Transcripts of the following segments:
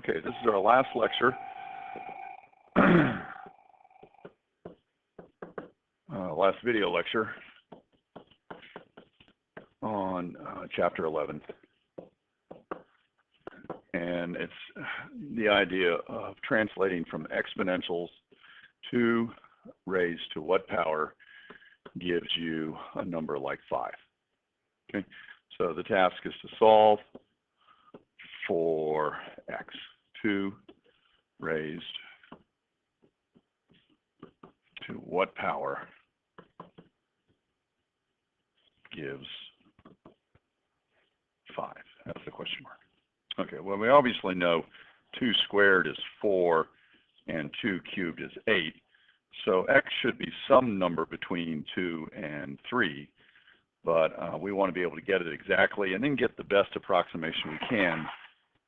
Okay, this is our last lecture, last video lecture on chapter 11. And it's the idea of translating from exponentials to raised to what power gives you a number like 5. Okay, so the task is to solve for x. 2 raised to what power gives 5? That's the question mark. Okay, well, we obviously know 2 squared is 4 and 2 cubed is 8. So x should be some number between 2 and 3, but we want to be able to get it exactly and then get the best approximation we can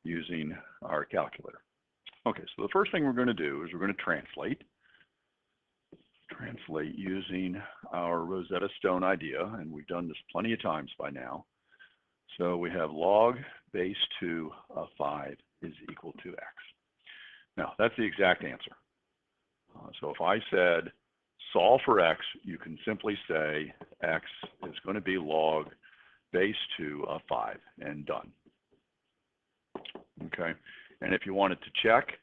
using our calculator. Okay, so the first thing we're going to do is we're going to translate using our Rosetta Stone idea, and we've done this plenty of times by now. So we have log base 2 of 5 is equal to x. Now, that's the exact answer. So if I said solve for x, you can simply say x is going to be log base 2 of 5 and done. Okay, and if you wanted to check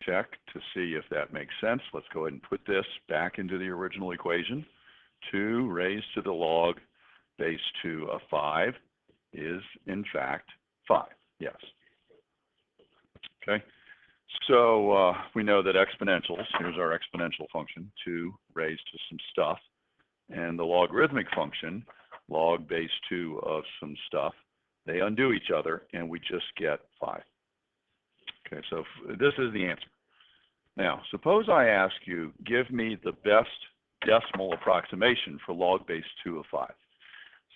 to see if that makes sense, let's go ahead and put this back into the original equation. 2 raised to the log base 2 of 5 is in fact 5. Yes. Okay, so we know that exponentials, here's our exponential function, 2 raised to some stuff, and the logarithmic function, log base 2 of some stuff, they undo each other and we just get 5. Okay, so this is the answer. Now, suppose I ask you, give me the best decimal approximation for log base 2 of 5.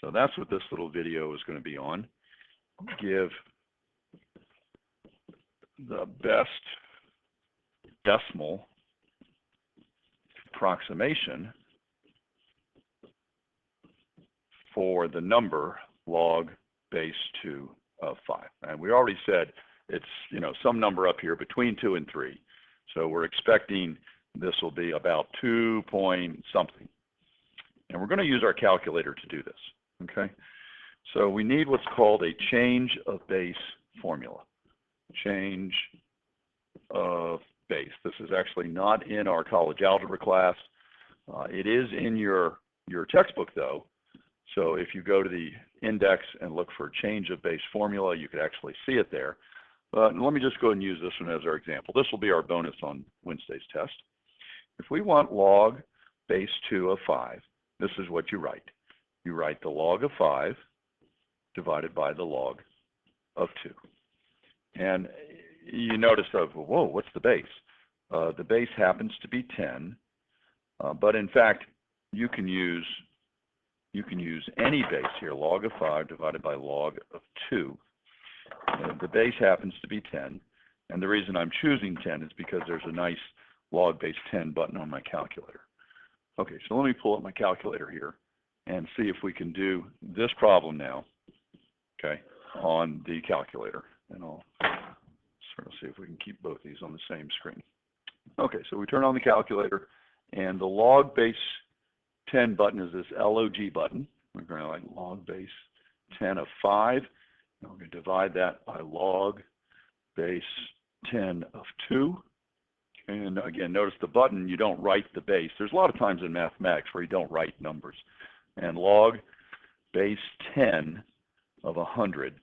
So that's what this little video is going to be on. Give the best decimal approximation for the number log base 2 of 5. And we already said it's, some number up here between 2 and 3. So we're expecting this will be about 2 point something. And we're going to use our calculator to do this. Okay, so we need what's called a change of base formula. Change of base. This is actually not in our college algebra class. It is in your textbook though. So if you go to the index and look for change of base formula, you could actually see it there. But let me just go ahead and use this one as our example. This will be our bonus on Wednesday's test. If we want log base 2 of 5, this is what you write. You write the log of 5 divided by the log of 2. And you notice, whoa, what's the base? The base happens to be 10, but in fact, you can use any base here, log of 5 divided by log of 2. The base happens to be 10, and the reason I'm choosing 10 is because there's a nice log base 10 button on my calculator. Okay, so let me pull up my calculator here and see if we can do this problem now, okay, on the calculator. And I'll sort of see if we can keep both these on the same screen. Okay, so we turn on the calculator, and the log base 10 button is this LOG button. We're going to like log base 10 of 5. And we're going to divide that by log base 10 of 2. And again, notice the button, you don't write the base. There's a lot of times in mathematics where you don't write numbers. And log base 10 of 100,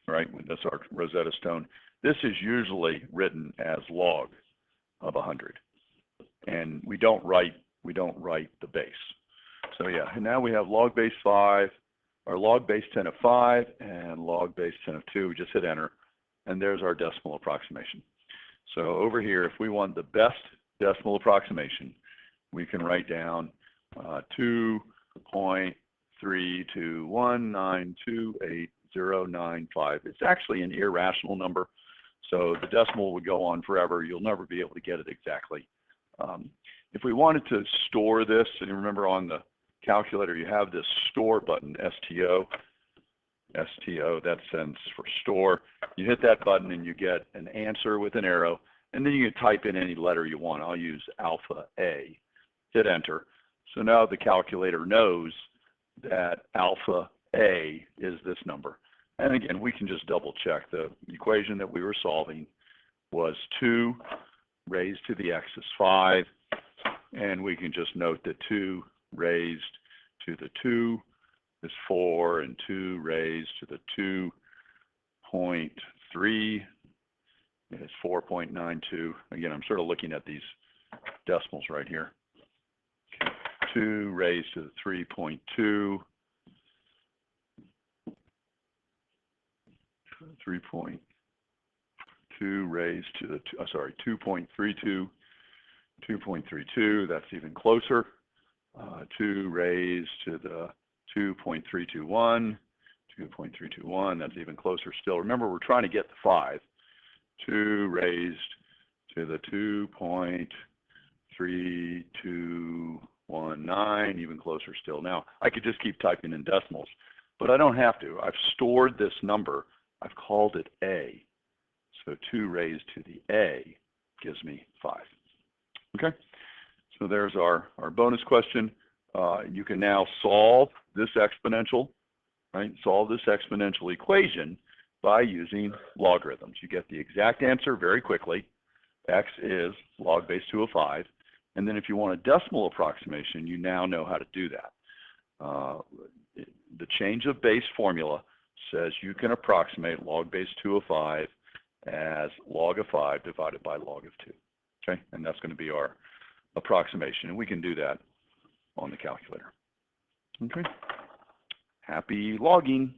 right? That's our Rosetta Stone. This is usually written as log of 100. And we don't write the base. So yeah, and now we have log base 5, or log base 10 of 5, and log base 10 of 2. We just hit enter, and there's our decimal approximation. So over here, if we want the best decimal approximation, we can write down 2.321928.095. It's actually an irrational number, so the decimal would go on forever. You'll never be able to get it exactly. If we wanted to store this, and remember on the calculator you have this store button, STO, STO, that stands for store. You hit that button and you get an answer with an arrow, and then you can type in any letter you want. I'll use alpha A. Hit enter. So now the calculator knows that alpha A is this number. And again, we can just double check. The equation that we were solving was 2 raised to the x is 5. And we can just note that 2 raised to the 2 is 4, and 2 raised to the 2.3 is 4.92. Again, I'm sort of looking at these decimals right here. Okay. 2 raised to the 3.2, 3.2 raised to the 2.32, 2.32, that's even closer. 2 raised to the 2.321, 2.321, that's even closer still. Remember, we're trying to get the 5. 2 raised to the 2.3219, even closer still. Now, I could just keep typing in decimals, but I don't have to. I've stored this number. I've called it A. So 2 raised to the A gives me 5. Okay, so there's our bonus question. You can now solve this exponential, right? Solve this exponential equation by using logarithms. You get the exact answer very quickly. X is log base 2 of 5. And then if you want a decimal approximation, you now know how to do that. The change of base formula says you can approximate log base 2 of 5 as log of 5 divided by log of 2. Okay, and that's going to be our approximation, and we can do that on the calculator. Okay, happy logging.